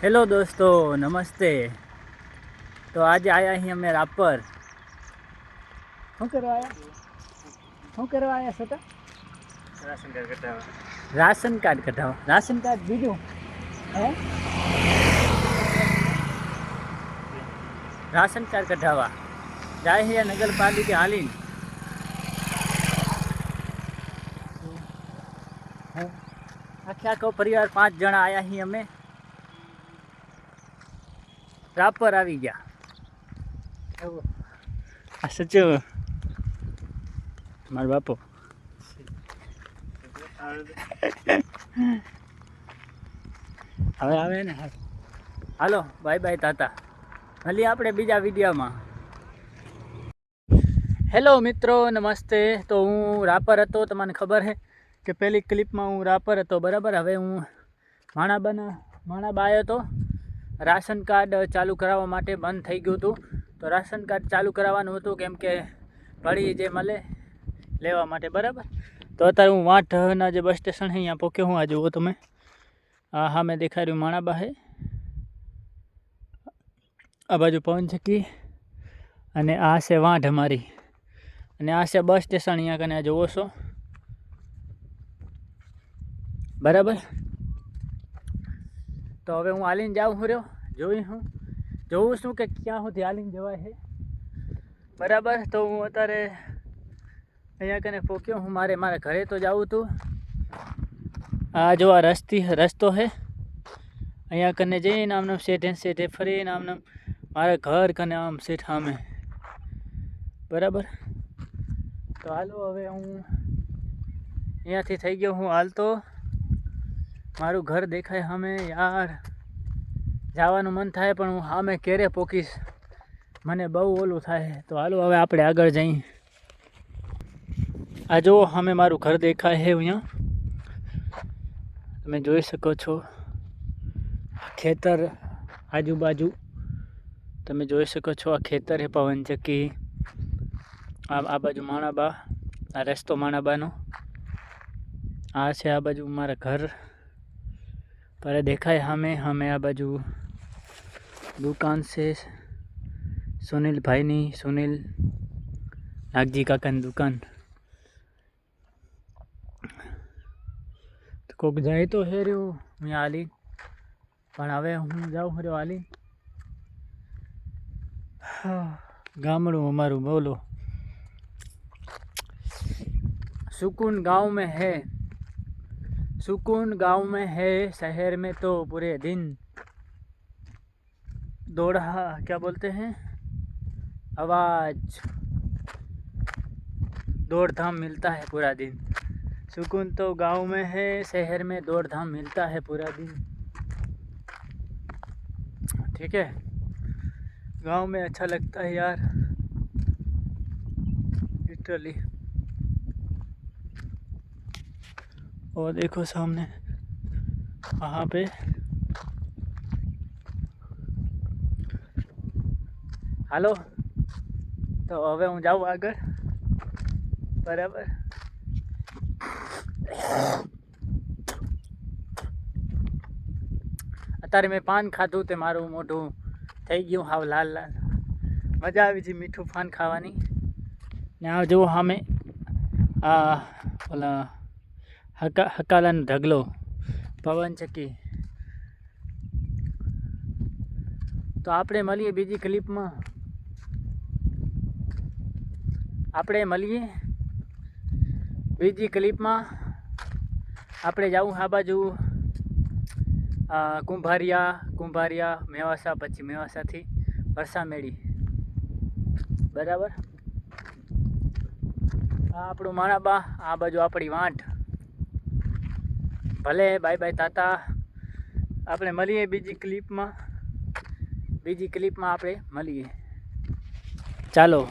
Hello दोस्तों, नमस्ते। तो आज आया ही हमें रापर। શું કરવા આયા છોટા? રાશન કાર્ડ કઢાવવા. રાશન કાર્ડ બીજું હે? રાશન કાર્ડ કઢાવવા જાય છે નગરપાલિકા હાલીને. આખો પરિવાર 5 જણા આયા છીએ અમે. રાપર આવી ગયા. આ સચો મારો બાપો. હવે આવે ને. હાલો, બાય બાય તાતા. મળીએ આપણે બીજા વિડીયોમાં. હેલો મિત્રો, નમસ્તે. તો હું રાપર હતો, તમને ખબર છે કે પહેલી ક્લિપમાં હું રાપર હતો, બરાબર. હવે હું માણાબા આવ્યો હતો. રાશન કાર્ડ ચાલુ કરાવવા માટે બંધ થઈ ગયું હતું. તો રાશન કાર્ડ ચાલુ કરાવવાનું હતું, કેમ કે ભળી જે મળે લેવા માટે, બરાબર. તો અત્યારે હું વાંઠના જે બસ સ્ટેશન છે અહીંયા પહોંચ્યો હું. આ જુઓ તમે, હા મેં દેખાઈ રહ્યું માણાબા છે. આ બાજુ પવનચક્કી અને આ છે વાંઢ અમારી, અને આ છે બસ સ્ટેશન. અહીંયા કને જોવો છો, બરાબર. તો હવે હું હાલીને જાઉં રહ્યો. જોઉં છું કે ક્યાં સુધી હાલીને જવાય છે, બરાબર. તો હું અત્યારે અહીંયા કને પહોંચ્યો હું. મારા ઘરે તો જવું હતું. આ જો આ રસ્તો છે, અહીંયા કને જઈને આમનામ શેઠે ફરીને આમનામ મારા ઘર કને આમ શેઠ સામે, બરાબર. તો હાલો, હવે હું અહીંયાથી થઈ ગયો હું હાલતો. મારું ઘર દેખાય સામે. યાર, જવાનું મન થાય પણ હું સામે ક્યારે પોકીશ, મને બહુ ઓલું થાય. તો હાલો હવે આપણે આગળ જઈએ. આ જુઓ સામે મારું ઘર દેખાય છે. અહીંયા તમે જોઈ શકો છો, ખેતર આજુબાજુ તમે જોઈ શકો છો. આ ખેતર છે, પવનચક્કી. આ બાજુ માણાબા, આ રસ્તો માણાબાનો. આ છે આ બાજુ મારા ઘર પર દેખાય સામે. આ બાજુ દુકાન છે સુનિલ નાગજી કાકાની દુકાન. તો કોક જાય તો હે રહ્યું અહીંયા હાલી, પણ હવે હું જાઉં રહ્યો હાલી. ગામડું અમારું, બોલો. सुकून गांव में है, सुकून गांव में है, शहर में तो पूरे दिन दौड़ा, क्या बोलते हैं, आवाज, दौड़ धाम मिलता है पूरा दिन. सुकून तो गांव में है, शहर में दौड़ धाम मिलता है पूरा दिन. ठीक है, गांव में अच्छा लगता है यार, लिटरली. और देखो सामने वहाँ पे હાલો. તો હવે હું જાઉં આગળ, બરાબર. અત્યારે મેં પાન ખાધું તે મારું મોઢું થઈ ગયું હાવ લાલ. મજા આવી છે મીઠું પાન ખાવાની. ને આ જુઓ સામે આ ઓલા હકાલાનો ઢગલો, પવનચક્કી. તો આપણે મળીએ બીજી ક્લિપમાં. આપણે જાઉં આ બાજુ કુંભારિયા મેવાસા, પછી મેવાસાથી વરસામેડી, બરાબર. આ આપણું માણાબા, આ બાજુ આપણી વાંઢ. ભલે, બાય બાય તાતા. આપણે મળીએ બીજી ક્લિપમાં આપણે મળીએ. ચાલો.